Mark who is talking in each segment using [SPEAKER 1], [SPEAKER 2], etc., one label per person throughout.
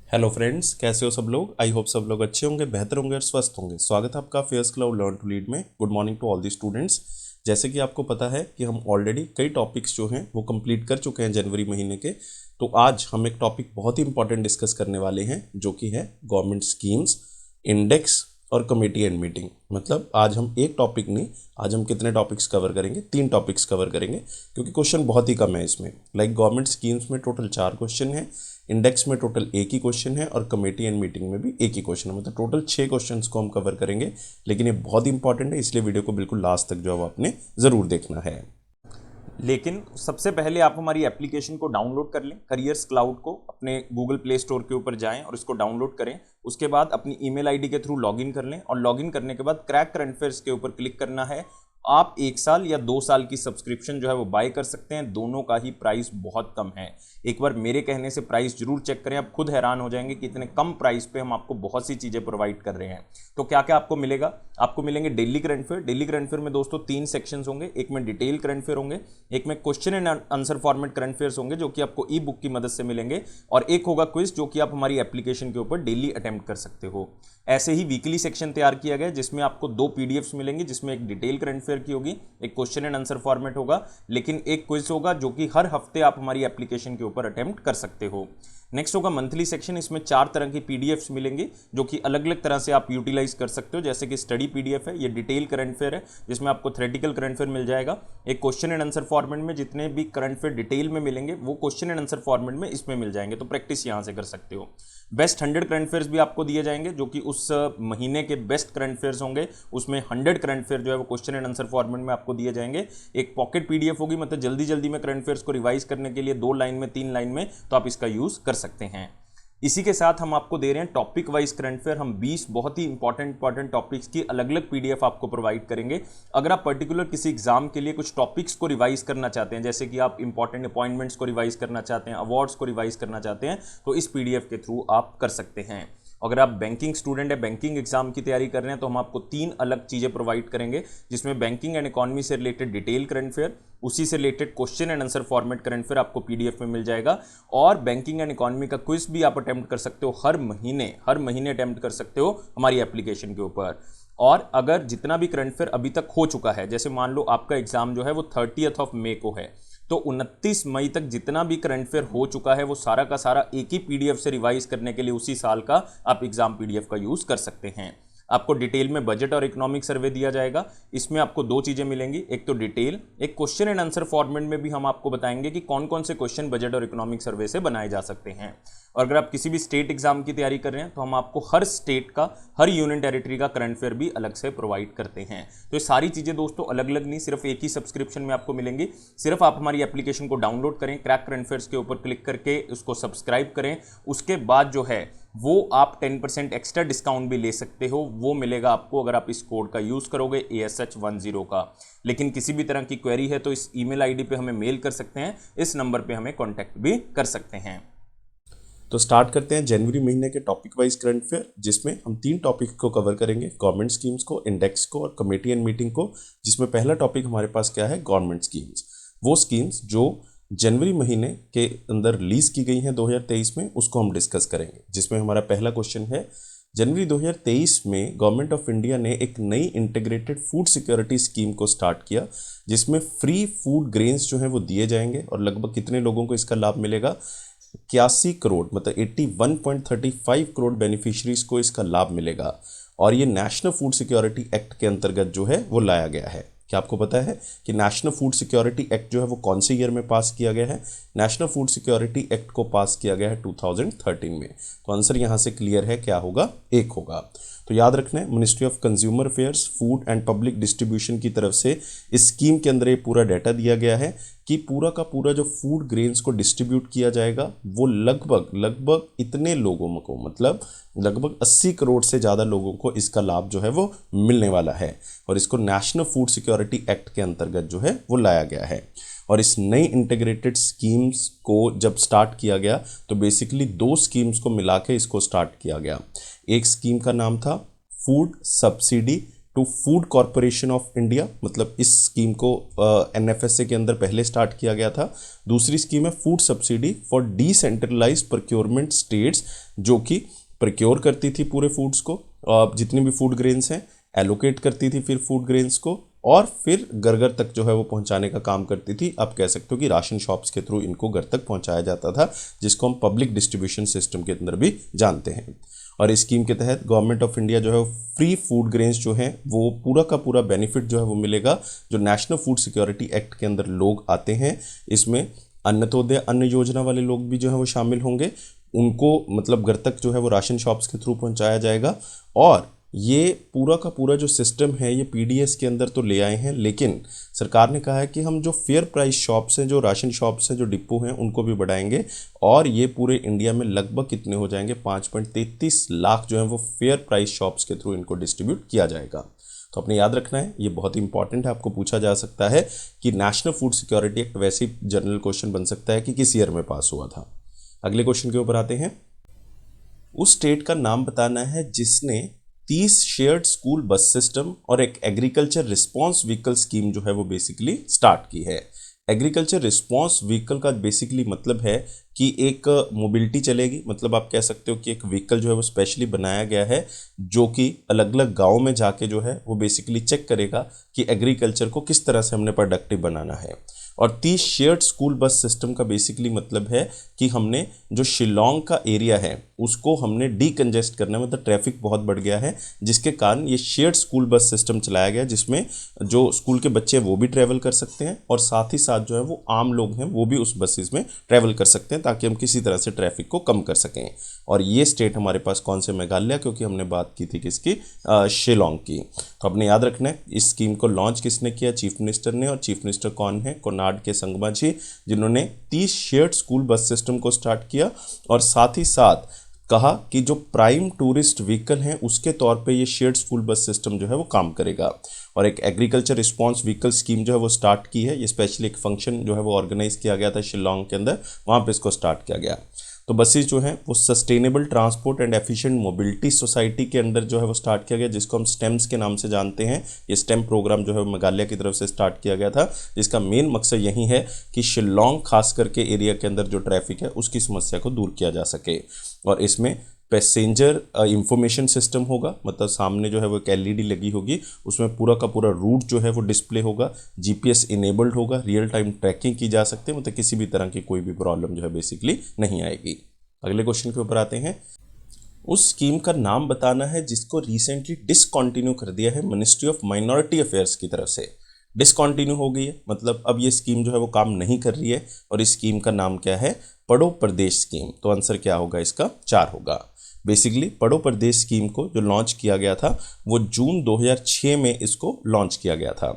[SPEAKER 1] Hello friends, कैसे हो सब लोग। आई होप सब लोग अच्छे होंगे, बेहतर होंगे और स्वस्थ होंगे। स्वागत है आपका fairs club learn to lead में। Good morning to all the students. जैसे कि आपको पता है कि हम ऑलरेडी कई टॉपिक्स जो हैं वो कंप्लीट कर चुके हैं जनवरी महीने के। तो आज हम एक टॉपिक बहुत ही इंपॉर्टेंट डिस्कस करने वाले हैं, जो कि है गवर्नमेंट स्कीम्स, इंडेक्स और कमेटी एंड मीटिंग। मतलब आज हम एक टॉपिक नहीं, आज हम कितने टॉपिक्स कवर करेंगे, 3 टॉपिक्स कवर करेंगे, क्योंकि क्वेश्चन बहुत ही कम है इसमें। लाइक गवर्नमेंट स्कीम्स में टोटल 4 क्वेश्चन है, इंडेक्स में टोटल एक ही क्वेश्चन है और कमेटी एंड मीटिंग में भी एक ही क्वेश्चन है। मतलब टोटल 6 क्वेश्चंस को हम कवर करेंगे। लेकिन ये बहुत इंपॉर्टेंट है, इसलिए वीडियो को बिल्कुल लास्ट तक जो है वो आपने ज़रूर देखना है।
[SPEAKER 2] लेकिन सबसे पहले आप हमारी एप्लीकेशन को डाउनलोड कर लें, करियर्स क्लाउड को अपने गूगल प्ले स्टोर के ऊपर जाएं और इसको डाउनलोड करें। उसके बाद अपनी ईमेल आईडी के थ्रू लॉगिन कर लें और लॉगिन करने के बाद क्रैक करंट अफेयर्स के ऊपर क्लिक करना है। आप 1 साल या 2 साल की सब्सक्रिप्शन जो है वो बाय कर सकते हैं। दोनों का ही प्राइस बहुत कम है। एक बार मेरे कहने से प्राइस जरूर चेक करें, आप खुद हैरान हो जाएंगे कि इतने कम प्राइस पे हम आपको बहुत सी चीज़ें प्रोवाइड कर रहे हैं। तो क्या क्या आपको मिलेगा? आपको मिलेंगे daily current affair. Daily current affair में दोस्तों 3 सेक्शंस होंगे। एक में डिटेल करंट अफेयर होंगे, एक में question and answer format current affairs होंगे जो कि आपको ई बुक की मदद से मिलेंगे, और एक होगा क्विज जो कि आप हमारी एप्लीकेशन के ऊपर डेली अटेम्प्ट कर सकते हो। ऐसे ही वीकली सेक्शन तैयार किया गया जिसमें आपको 2 पीडीएफ्स मिलेंगी, जिसमें एक डिटेल करंट अफेयर की होगी, एक क्वेश्चन एंड आंसर फॉर्मेट होगा, लेकिन एक क्विज होगा जो कि हर हफ्ते आप हमारी एप्लीकेशन के ऊपर अटेम्प्ट कर सकते हो। नेक्स्ट होगा मंथली सेक्शन। इसमें 4 तरह की पीडीएफ्स मिलेंगे जो कि अलग अलग तरह से आप यूटिलाइज कर सकते हो। जैसे कि स्टडी पीडीएफ है, ये डिटेल करंट अफेयर है जिसमें आपको थ्योरेटिकल करंट अफेयर मिल जाएगा। एक क्वेश्चन एंड आंसर फॉर्मेट में जितने भी करंट अफेयर डिटेल में मिलेंगे वो क्वेश्चन एंड आंसर फॉर्मेट में इसमें मिल जाएंगे, तो प्रैक्टिस यहां से कर सकते हो। बेस्ट 100 करंट अफेयर्स भी आपको दिए जाएंगे जो कि उस महीने के बेस्ट करंट अफेयर्स होंगे। उसमें 100 करंट अफेयर जो है वो क्वेश्चन एंड आंसर फॉर्मेट में आपको दिए जाएंगे। एक पॉकेट पीडीएफ होगी, मतलब जल्दी जल्दी में करंट अफेयर्स को रिवाइज करने के लिए 2 लाइन में 3 लाइन में, तो आप इसका यूज कर सकते हैं। इसी के साथ हम आपको दे रहे हैं टॉपिक वाइज करंट अफेयर। हम 20 बहुत ही इंपॉर्टेंट टॉपिक्स की अलग अलग पीडीएफ आपको प्रोवाइड करेंगे। अगर आप पर्टिकुलर किसी एग्जाम के लिए कुछ टॉपिक्स को रिवाइज करना चाहते हैं, जैसे कि आप इंपॉर्टेंट अपॉइंटमेंट्स को रिवाइज करना चाहते हैं, अवार्ड्स को रिवाइज करना चाहते हैं, तो इस पीडीएफ के थ्रू आप कर सकते हैं। अगर आप बैंकिंग स्टूडेंट है, बैंकिंग एग्जाम की तैयारी कर रहे हैं, तो हम आपको 3 अलग चीजें प्रोवाइड करेंगे, जिसमें बैंकिंग एंड इकोनॉमी से रिलेटेड डिटेल करंट अफेयर, उसी से related question and answer format current affair आपको पीडीएफ में मिल जाएगा, और बैंकिंग एंड इकोनॉमी का क्विज भी आप अटेम्प्ट कर सकते हो। हर महीने अटेम्प्ट कर सकते हो हमारी एप्लीकेशन के ऊपर। और अगर जितना भी करंट अफेयर अभी तक हो चुका है, जैसे मान लो आपका एग्जाम जो है वो 30 मई को है, तो 29 मई तक जितना भी करंट अफेयर हो चुका है वो सारा का सारा एक ही पीडीएफ से रिवाइज करने के लिए उसी साल का आप एग्जाम पीडीएफ का यूज कर सकते हैं। आपको डिटेल में बजट और इकोनॉमिक सर्वे दिया जाएगा। इसमें आपको 2 चीजें मिलेंगी, एक तो डिटेल, एक क्वेश्चन एंड आंसर फॉर्मेट में भी हम आपको बताएंगे कि कौन कौन से क्वेश्चन बजट और इकोनॉमिक सर्वे से बनाए जा सकते हैं। और अगर आप किसी भी स्टेट एग्जाम की तैयारी कर रहे हैं तो हम आपको हर स्टेट का, हर यूनियन टेरिटरी का करंट अफेयर भी अलग से प्रोवाइड करते हैं। तो ये सारी चीजें दोस्तों अलग अलग नहीं, सिर्फ एक ही सब्सक्रिप्शन में आपको मिलेंगी। सिर्फ आप हमारी एप्लीकेशन को डाउनलोड करें, क्रैक करंट अफेयर्स के ऊपर क्लिक करके उसको सब्सक्राइब करें। उसके बाद जो है वो आप 10% एक्स्ट्रा डिस्काउंट भी ले सकते हो। वो मिलेगा आपको अगर आप इस कोड का यूज करोगे ASH10 का। लेकिन किसी भी तरह की क्वेरी है तो इस ईमेल आईडी पे हमें मेल कर सकते हैं, इस नंबर पे हमें कांटेक्ट भी कर सकते हैं।
[SPEAKER 1] तो स्टार्ट करते हैं जनवरी महीने के टॉपिक वाइज करंट अफेयर, जिसमें हम 3 टॉपिक को कवर करेंगे, गवर्नमेंट स्कीम्स को, इंडेक्स को और कमेटी एंड मीटिंग को। जिसमें पहला टॉपिक हमारे पास क्या है, गवर्नमेंट स्कीम्स। वो स्कीम्स जो जनवरी महीने के अंदर रिलीज की गई हैं 2023 में, उसको हम डिस्कस करेंगे। जिसमें हमारा पहला क्वेश्चन है, जनवरी 2023 में गवर्नमेंट ऑफ इंडिया ने एक नई इंटीग्रेटेड फूड सिक्योरिटी स्कीम को स्टार्ट किया, जिसमें फ्री फूड ग्रेन्स जो हैं वो दिए जाएंगे। और लगभग कितने लोगों को इसका लाभ मिलेगा, 81 करोड़, मतलब 81.35 करोड़ बेनिफिशरीज को इसका लाभ मिलेगा। और ये नेशनल फूड सिक्योरिटी एक्ट के अंतर्गत जो है वो लाया गया है। क्या आपको पता है कि नेशनल फूड सिक्योरिटी एक्ट जो है वो कौन से ईयर में पास किया गया है? नेशनल फूड सिक्योरिटी एक्ट को पास किया गया है 2013 में। तो आंसर यहाँ से क्लियर है, क्या होगा, 1 होगा। तो याद रखना है, ministry of consumer affairs, food and public distribution की तरफ से इस स्कीम के अंदर ये पूरा डाटा दिया गया है कि पूरा का पूरा जो फूड ग्रेन्स को डिस्ट्रीब्यूट किया जाएगा वो लगभग इतने लोगों को, मतलब लगभग 80 करोड़ से ज़्यादा लोगों को इसका लाभ जो है वो मिलने वाला है। और इसको नेशनल फूड सिक्योरिटी एक्ट के अंतर्गत जो है वो लाया गया है। और इस नई इंटीग्रेटेड स्कीम्स को जब स्टार्ट किया गया तो बेसिकली 2 स्कीम्स को मिला के इसको स्टार्ट किया गया। एक स्कीम का नाम था food subsidy to food corporation of India, मतलब इस स्कीम को एनएफएसए के अंदर पहले स्टार्ट किया गया था। दूसरी स्कीम है food subsidy for decentralised procurement states, जो कि प्रोक्योर करती थी पूरे फूड्स को, जितने भी फूड ग्रेन्स हैं एलोकेट करती थी फिर फूड ग्रेन्स को, और फिर घर घर तक जो है वो पहुंचाने का काम करती थी। आप कह सकते हो कि राशन शॉप्स के थ्रू इनको घर तक पहुंचाया जाता था, जिसको हम पब्लिक डिस्ट्रीब्यूशन सिस्टम के अंदर भी जानते हैं। और इस स्कीम के तहत गवर्नमेंट ऑफ इंडिया जो है फ्री फूड ग्रेन्स जो हैं वो पूरा का पूरा बेनिफिट जो है वो मिलेगा जो नेशनल फूड सिक्योरिटी एक्ट के अंदर लोग आते हैं। इसमें अन्नतोदय अन्न योजना वाले लोग भी जो है वो शामिल होंगे, उनको मतलब घर तक जो है वो राशन शॉप्स के थ्रू पहुंचाया जाएगा। और ये पूरा का पूरा जो सिस्टम है ये पीडीएस के अंदर तो ले आए हैं, लेकिन सरकार ने कहा है कि हम जो फेयर प्राइस शॉप्स हैं, जो राशन शॉप्स हैं, जो डिपो हैं, उनको भी बढ़ाएंगे। और ये पूरे इंडिया में लगभग कितने हो जाएंगे, 5.33 लाख जो है वो फेयर प्राइस शॉप्स के थ्रू इनको डिस्ट्रीब्यूट किया जाएगा। तो अपने याद रखना है, ये बहुत इंपॉर्टेंट है, आपको पूछा जा सकता है कि नेशनल फूड सिक्योरिटी एक्ट वैसे ही जनरल क्वेश्चन बन सकता है कि किस ईयर में पास हुआ था। अगले क्वेश्चन के ऊपर आते हैं। उस स्टेट का नाम बताना है जिसने 30 शेयर्ड स्कूल बस सिस्टम और एक एग्रीकल्चर रिस्पांस व्हीकल स्कीम जो है वो बेसिकली स्टार्ट की है। एग्रीकल्चर रिस्पांस व्हीकल का बेसिकली मतलब है कि एक मोबिलिटी चलेगी, मतलब आप कह सकते हो कि एक व्हीकल जो है वो स्पेशली बनाया गया है जो कि अलग अलग गाँव में जाके जो है वो बेसिकली चेक करेगा कि एग्रीकल्चर को किस तरह से हमने प्रोडक्टिव बनाना है। और 30 शेयर्ड स्कूल बस सिस्टम का बेसिकली मतलब है कि हमने जो शिलोंग का एरिया है उसको हमने डीकंजेस्ट करना है, मतलब ट्रैफिक बहुत बढ़ गया है, जिसके कारण ये शेयर्ड स्कूल बस सिस्टम चलाया गया, जिसमें जो स्कूल के बच्चे हैं वो भी ट्रैवल कर सकते हैं और साथ ही साथ जो है वो आम लोग हैं वो भी उस बसेस में ट्रैवल कर सकते हैं, ताकि हम किसी तरह से ट्रैफिक को कम कर सकें। और ये स्टेट हमारे पास कौन से, मेघालय, क्योंकि हमने बात की थी किसकी, शिलोंग की। तो अपने याद रखना है इस स्कीम को लॉन्च किसने किया, चीफ मिनिस्टर ने। और चीफ मिनिस्टर कौन है, कोनार्ड के संगमा जी, जिन्होंने 30 शेयर्ड स्कूल बस सिस्टम को स्टार्ट किया और साथ ही साथ कहा कि जो प्राइम टूरिस्ट व्हीकल हैं उसके तौर पे ये शेयर्ड स्कूल बस सिस्टम जो है वो काम करेगा। और एक एग्रीकल्चर रिस्पांस व्हीकल स्कीम जो है वो स्टार्ट की है। ये स्पेशली एक फंक्शन जो है वो ऑर्गेनाइज किया गया था शिलोंग के अंदर, वहाँ पे इसको स्टार्ट किया गया। तो बसेस जो हैं वो sustainable transport and efficient mobility society के अंदर जो है वो स्टार्ट किया गया, जिसको हम स्टेम्स के नाम से जानते हैं। ये स्टेम प्रोग्राम जो है मेघालय की तरफ से स्टार्ट किया गया था, जिसका मेन मकसद यही है कि शिलोंग खास करके एरिया के अंदर जो ट्रैफिक है उसकी समस्या को दूर किया जा सके। और इसमें पैसेंजर इंफॉर्मेशन सिस्टम होगा, मतलब सामने जो है वो एक एलईडी लगी होगी, उसमें पूरा का पूरा रूट जो है वो डिस्प्ले होगा, जीपीएस इनेबल्ड होगा, रियल टाइम ट्रैकिंग की जा सकती है, मतलब किसी भी तरह की कोई भी प्रॉब्लम जो है बेसिकली नहीं आएगी। अगले क्वेश्चन के ऊपर आते हैं। उस स्कीम का नाम बताना है जिसको रिसेंटली डिसकंटिन्यू कर दिया है मिनिस्ट्री ऑफ माइनॉरिटी अफेयर्स की तरफ से। डिसकंटिन्यू हो गई है, मतलब अब ये स्कीम जो है वो काम नहीं कर रही है। और इस स्कीम का नाम क्या है, पढ़ो प्रदेश स्कीम। तो आंसर क्या होगा इसका, 4 होगा। बेसिकली पढ़ो प्रदेश स्कीम को जो लॉन्च किया गया था वो जून 2006 में इसको लॉन्च किया गया था।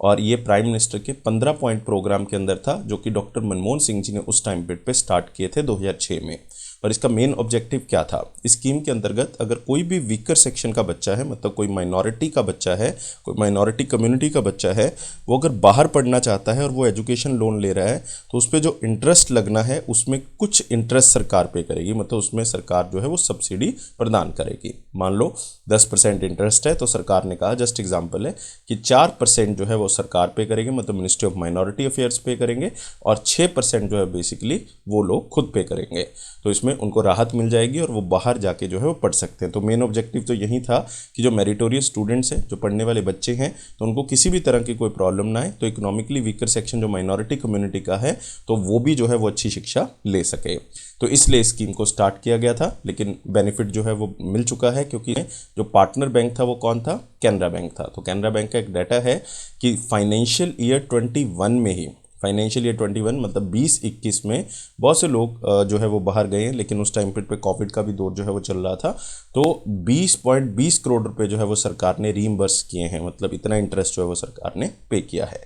[SPEAKER 1] और ये प्राइम मिनिस्टर के 15 पॉइंट प्रोग्राम के अंदर था, जो कि डॉक्टर मनमोहन सिंह जी ने उस टाइम पीरियड पे स्टार्ट किए थे 2006 में। और इसका मेन ऑब्जेक्टिव क्या था, इस स्कीम के अंतर्गत अगर कोई भी वीकर सेक्शन का बच्चा है, मतलब कोई माइनॉरिटी का बच्चा है, कोई माइनॉरिटी कम्युनिटी का बच्चा है, वो अगर बाहर पढ़ना चाहता है और वो एजुकेशन लोन ले रहा है, तो उस पर जो इंटरेस्ट लगना है उसमें कुछ इंटरेस्ट सरकार पे करेगी, मतलब उसमें सरकार जो है वो सब्सिडी प्रदान करेगी। मान लो 10% इंटरेस्ट है, तो सरकार ने कहा, जस्ट एग्जाम्पल है, कि 4% जो है वो सरकार पे करेंगे, मतलब मिनिस्ट्री ऑफ माइनॉरिटी अफेयर्स पे करेंगे, और 6% जो है बेसिकली वो लोग खुद पे करेंगे। तो इसमें उनको राहत मिल जाएगी और वो बाहर जाके जो है वो पढ़ सकते हैं। तो मेन ऑब्जेक्टिव तो यही था कि जो मेरिटोरियस स्टूडेंट्स हैं, जो पढ़ने वाले बच्चे हैं, तो उनको किसी भी तरह की कोई प्रॉब्लम ना आए, तो इकोनॉमिकली वीकर सेक्शन जो माइनॉरिटी कम्युनिटी का है तो वो भी जो है वो अच्छी शिक्षा ले सके। तो इसलिए स्कीम को स्टार्ट किया गया था, लेकिन बेनिफिट जो है वो मिल चुका है, क्योंकि जो पार्टनर बैंक था वो कौन था, कैनरा बैंक था। तो कैनरा बैंक का एक डाटा है कि फाइनेंशियल ईयर 21 में ही, फाइनेंशियल ईयर 21 मतलब 20-21 में बहुत से लोग जो है वो बाहर गए हैं, लेकिन उस टाइम पे कोविड का भी दौर जो है वो चल रहा था, तो 20.20 करोड़ रुपए जो है वो सरकार ने रीइंबर्स किए हैं, मतलब इतना इंटरेस्ट जो है वो सरकार ने पे किया है।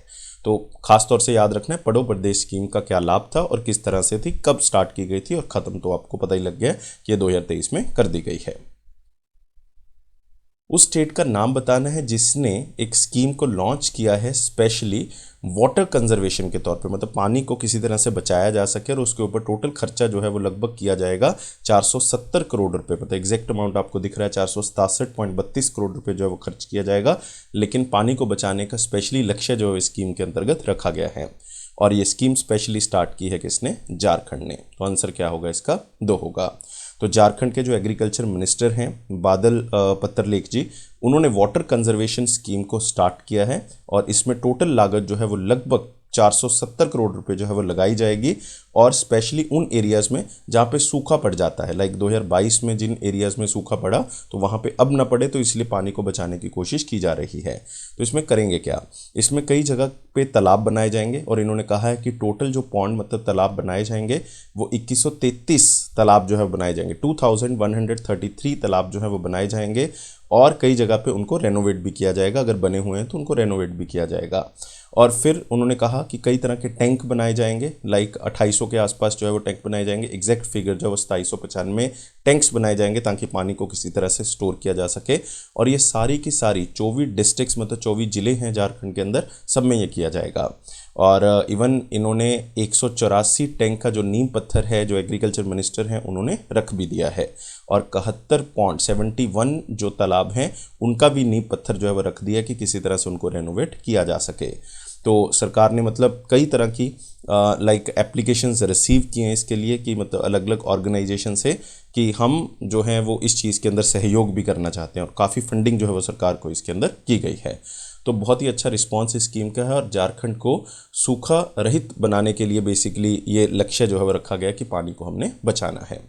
[SPEAKER 1] तो खास तौर से याद रखना है पढ़ो प्रदेश स्कीम का क्या लाभ था और किस तरह से थी, कब स्टार्ट की गई थी, और ख़त्म तो आपको पता ही लग गया कि ये 2023 में कर दी गई है। उस स्टेट का नाम बताना है जिसने एक स्कीम को लॉन्च किया है स्पेशली वाटर कंजर्वेशन के तौर पे, मतलब पानी को किसी तरह से बचाया जा सके, और उसके ऊपर टोटल खर्चा जो है वो लगभग किया जाएगा 470 करोड़ रुपए, मतलब एग्जैक्ट अमाउंट आपको दिख रहा है 467.32 करोड़ रुपए जो है वो खर्च किया जाएगा, लेकिन पानी को बचाने का स्पेशली लक्ष्य जो है स्कीम के अंतर्गत रखा गया है। और ये स्कीम स्पेशली स्टार्ट की है किसने? झारखंड ने। तो आंसर क्या होगा इसका? 2 होगा। तो झारखंड के जो एग्रीकल्चर मिनिस्टर हैं बादल पत्रलेख जी, उन्होंने वाटर कंजर्वेशन स्कीम को स्टार्ट किया है, और इसमें टोटल लागत जो है वो लगभग 470 करोड़ रुपए जो है वो लगाई जाएगी, और स्पेशली उन एरियाज़ में जहाँ पे सूखा पड़ जाता है, लाइक 2022 में जिन एरियाज़ में सूखा पड़ा तो वहाँ पे अब ना पड़े, तो इसलिए पानी को बचाने की कोशिश की जा रही है। तो इसमें करेंगे क्या? इसमें कई जगह पे तालाब बनाए जाएंगे, और इन्होंने कहा है कि टोटल जो पॉन्ड मतलब तालाब बनाए जाएंगे वो 2133 तालाब जो है बनाए जाएंगे, 2133 तालाब जो है वो बनाए जाएंगे, और कई जगह पे उनको रेनोवेट भी किया जाएगा, अगर बने हुए हैं तो उनको रेनोवेट भी किया जाएगा। और फिर उन्होंने कहा कि कई तरह के टैंक बनाए जाएंगे, लाइक 2800 के आसपास जो है वो टैंक बनाए जाएंगे, एग्जैक्ट फिगर जो है वो 2795 टैंक्स बनाए जाएंगे ताकि पानी को किसी तरह से स्टोर किया जा सके। और ये सारी की सारी 24 डिस्ट्रिक्ट्स मतलब 24 ज़िले हैं झारखंड के अंदर, सब में ये किया जाएगा। और इवन इन्होंने 184 टैंक का जो नींव पत्थर है जो एग्रीकल्चर मिनिस्टर हैं उन्होंने रख भी दिया है, और 71 पॉन्ड 71 जो तालाब हैं उनका भी नींव पत्थर जो है वो रख दिया कि किसी तरह से उनको रेनोवेट किया जा सके। तो सरकार ने मतलब कई तरह की लाइक एप्लीकेशंस रिसीव किए हैं इसके लिए, कि मतलब अलग अलग ऑर्गेनाइजेशन से कि हम जो हैं वो इस चीज़ के अंदर सहयोग भी करना चाहते हैं, और काफ़ी फंडिंग जो है वो सरकार को इसके अंदर की गई है। तो बहुत ही अच्छा रिस्पांस इस स्कीम का है, और झारखंड को सूखा रहित बनाने के लिए बेसिकली ये लक्ष्य जो है वो रखा गया कि पानी को हमने बचाना है।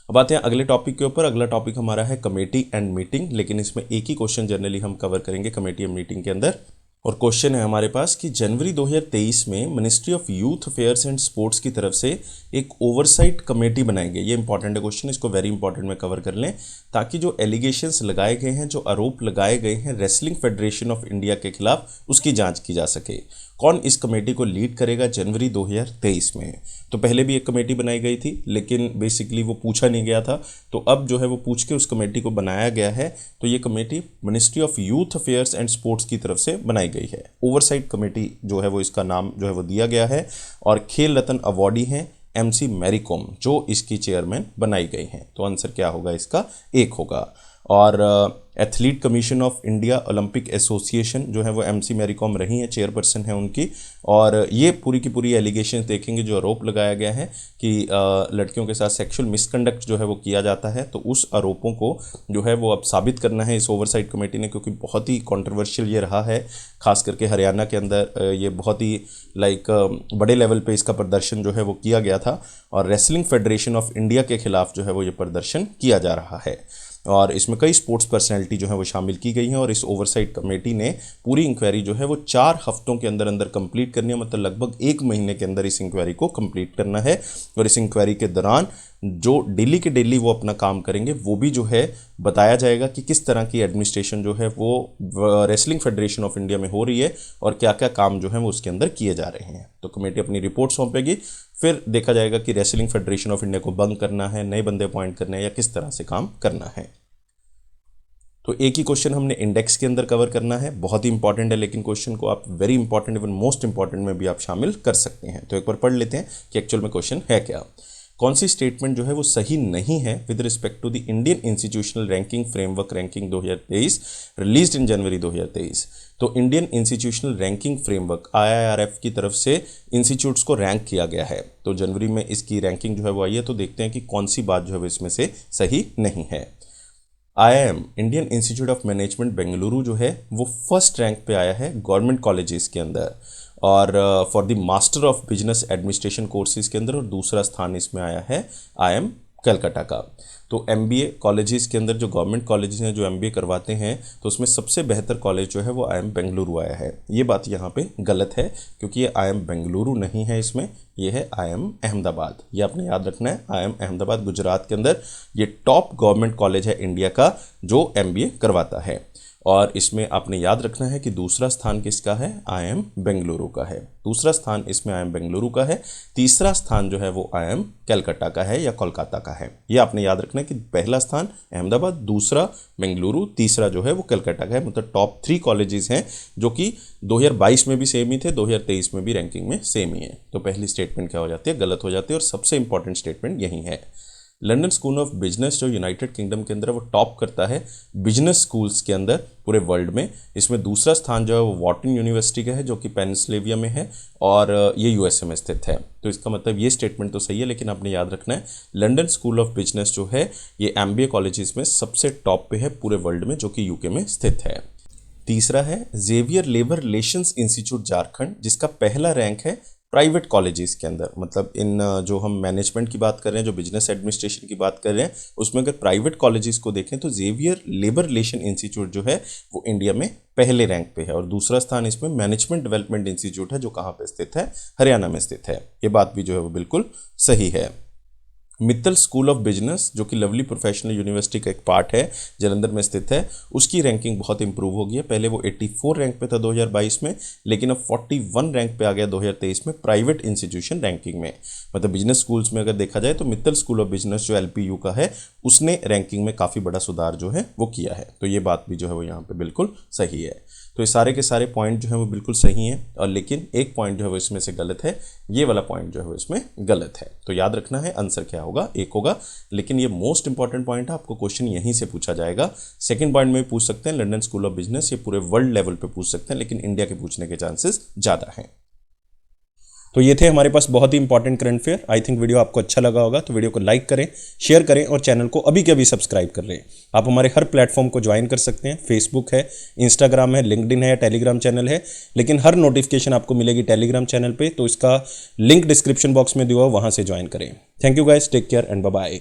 [SPEAKER 1] अब आते हैं अगले टॉपिक के ऊपर। अगला टॉपिक हमारा है कमेटी एंड मीटिंग, लेकिन इसमें एक ही क्वेश्चन जनरली हम कवर करेंगे कमेटी एंड मीटिंग के अंदर। और क्वेश्चन है हमारे पास कि जनवरी 2023 में ministry of youth affairs and sports की तरफ से एक ओवरसाइट कमेटी बनाई गई। ये इंपॉर्टेंट है क्वेश्चन, इसको वेरी इंपॉर्टेंट में कवर कर लें, ताकि जो एलिगेशंस लगाए गए हैं, जो आरोप लगाए गए हैं रेसलिंग फेडरेशन ऑफ इंडिया के खिलाफ, उसकी जांच की जा सके। कौन इस कमेटी को लीड करेगा जनवरी 2023 में? तो पहले भी एक कमेटी बनाई गई थी, लेकिन बेसिकली वो पूछा नहीं गया था, तो अब जो है वो पूछ के उस कमेटी को बनाया गया है। तो ये committee ministry of youth affairs and sports की तरफ से बनाई गई है। ओवरसाइट कमेटी जो है वो इसका नाम जो है वो दिया गया है, और खेल रत्न अवॉर्डी हैं MC मैरी कॉम जो इसकी चेयरमैन बनाई गई हैं। तो आंसर क्या होगा इसका? 1 होगा। और athlete commission of India Olympic association जो है वो MC मैरी कॉम रही हैं, चेयरपर्सन है उनकी। और ये पूरी की पूरी एलिगेशन देखेंगे, जो आरोप लगाया गया है कि लड़कियों के साथ सेक्सुअल मिसकंडक्ट जो है वो किया जाता है, तो उस आरोपों को जो है वो अब साबित करना है इस ओवरसाइट कमेटी ने, क्योंकि बहुत ही कंट्रोवर्शियल ये रहा है, खास करके हरियाणा के अंदर ये बहुत ही लाइक बड़े लेवल पे इसका प्रदर्शन जो है वो किया गया था, और रेसलिंग फेडरेशन ऑफ इंडिया के खिलाफ जो है वो ये प्रदर्शन किया जा रहा है। और इसमें कई स्पोर्ट्स पर्सनैलिटी जो है वो शामिल की गई हैं, और इस ओवरसाइट कमेटी ने पूरी इंक्वायरी जो है वो 4 हफ्तों के अंदर अंदर कंप्लीट करनी है, मतलब लगभग 1 महीने के अंदर इस इंक्वायरी को कंप्लीट करना है। और इस इंक्वायरी के दौरान जो डेली के डेली वो अपना काम करेंगे, वो भी जो है बताया जाएगा कि किस तरह की एडमिनिस्ट्रेशन जो है वो रेसलिंग फेडरेशन ऑफ इंडिया में हो रही है, और क्या क्या काम जो है वो उसके अंदर किए जा रहे हैं। तो कमेटी अपनी रिपोर्ट सौंपेगी, फिर देखा जाएगा कि रेसलिंग फेडरेशन ऑफ इंडिया को बंद करना है, नए बंदे अपॉइंट करने हैं, या किस तरह से काम करना है। तो एक ही क्वेश्चन हमने इंडेक्स के अंदर कवर करना है, बहुत ही इंपॉर्टेंट है, लेकिन क्वेश्चन को आप very important even most important में भी आप शामिल कर सकते हैं। तो एक बार पढ़ लेते हैं कि एक्चुअल में क्वेश्चन है क्या। कौन सी स्टेटमेंट जो है वो सही नहीं है with respect to the Indian institutional ranking framework ranking 2023 released in January 2023। तो Indian institutional ranking framework IIRF की तरफ से इंस्टीट्यूट्स को रैंक किया गया है, तो जनवरी में इसकी रैंकिंग जो है वो आई है। तो देखते हैं कि कौन सी बात जो है वो इसमें से सही नहीं है। IIM Indian institute of management Bengaluru जो है वो फर्स्ट रैंक पे आया है गवर्नमेंट कॉलेजेस के अंदर, और for the master of business administration courses के अंदर, और दूसरा स्थान इसमें आया है IIM कलकत्ता का। तो MBA कॉलेजेस के अंदर जो गवर्नमेंट कॉलेजेस हैं जो MBA करवाते हैं, तो उसमें सबसे बेहतर कॉलेज जो है वो IIM बेंगलुरु आया है। ये बात यहाँ पे गलत है, क्योंकि ये IIM बेंगलुरु नहीं है, इसमें ये है IIM अहमदाबाद। ये आपने याद रखना है, IIM अहमदाबाद गुजरात के अंदर ये टॉप गवर्नमेंट कॉलेज है इंडिया का जो MBA करवाता है। और इसमें आपने याद रखना है कि दूसरा स्थान किसका है, IIM बेंगलुरु का है। दूसरा स्थान इसमें IIM बेंगलुरु का है। तीसरा स्थान जो है वो IIM कलकत्ता का है या कोलकाता का है। ये आपने याद रखना है कि पहला स्थान अहमदाबाद, दूसरा बेंगलुरु, तीसरा जो है वो कलकत्ता का है। मतलब टॉप 3 कॉलेजेस हैं जो कि 2022 में भी सेम ही थे, 2023 में भी रैंकिंग में सेम ही है। तो पहली स्टेटमेंट क्या हो जाती है, गलत हो जाती है। और सबसे इंपॉर्टेंट स्टेटमेंट यही है, लंदन स्कूल ऑफ बिजनेस जो यूनाइटेड किंगडम के अंदर वो टॉप करता है बिजनेस स्कूल्स के अंदर पूरे वर्ल्ड में। इसमें दूसरा स्थान जो है वो वॉर्टन यूनिवर्सिटी का है जो कि पेनिसिल्वेनिया में है और ये USA में स्थित है। तो इसका मतलब ये स्टेटमेंट तो सही है, लेकिन आपने याद रखना है लंदन स्कूल ऑफ बिजनेस जो है ये MBA कॉलेजेस में सबसे टॉप पे है पूरे वर्ल्ड में, जो कि UK में स्थित है। तीसरा है Xavier labour relations institute Jharkhand, जिसका पहला रैंक है प्राइवेट कॉलेजेस के अंदर। मतलब इन जो हम मैनेजमेंट की बात कर रहे हैं, जो बिजनेस एडमिनिस्ट्रेशन की बात कर रहे हैं, उसमें अगर प्राइवेट कॉलेजेस को देखें तो जेवियर लेबर रिलेशन इंस्टीट्यूट जो है वो इंडिया में पहले रैंक पे है। और दूसरा स्थान इसमें मैनेजमेंट डेवलपमेंट इंस्टीट्यूट है जो कहाँ पे स्थित है, हरियाणा में स्थित है। ये बात भी जो है वो बिल्कुल सही है। मित्तल स्कूल ऑफ बिजनेस जो कि लवली प्रोफेशनल यूनिवर्सिटी का एक पार्ट है, जालंधर में स्थित है, उसकी रैंकिंग बहुत इंप्रूव हो गई है। पहले वो 84 रैंक पे था 2022 में, लेकिन अब 41 रैंक पे आ गया 2023 में प्राइवेट इंस्टीट्यूशन रैंकिंग में। मतलब बिजनेस स्कूल्स में अगर देखा जाए तो मित्तल स्कूल ऑफ बिजनेस जो LPU का है उसने रैंकिंग में काफ़ी बड़ा सुधार जो है वो किया है। तो ये बात भी जो है वो यहाँ पर बिल्कुल सही है। तो ये सारे के सारे पॉइंट जो है वो बिल्कुल सही हैं, और लेकिन एक पॉइंट जो है वो इसमें से गलत है, ये वाला पॉइंट जो है वो इसमें गलत है। तो याद रखना है आंसर क्या होगा, एक होगा। लेकिन ये मोस्ट इंपॉर्टेंट पॉइंट है, आपको क्वेश्चन यहीं से पूछा जाएगा। सेकंड पॉइंट में भी पूछ सकते हैं, लंदन स्कूल ऑफ बिजनेस, ये पूरे वर्ल्ड लेवल पे पूछ सकते हैं, लेकिन इंडिया के पूछने के चांसेस ज़्यादा हैं। तो ये थे हमारे पास बहुत ही important current affair. I think video आपको अच्छा लगा होगा, तो वीडियो को लाइक करें, शेयर करें और चैनल को अभी के अभी सब्सक्राइब कर लें। आप हमारे हर प्लेटफॉर्म को ज्वाइन कर सकते हैं, फेसबुक है, इंस्टाग्राम है, लिंक्डइन है, टेलीग्राम चैनल है, लेकिन हर नोटिफिकेशन आपको मिलेगी टेलीग्राम चैनल पे, तो इसका लिंक डिस्क्रिप्शन बॉक्स में दिया हुआ, वहाँ से ज्वाइन करें। Thank you guys, take care and bye bye.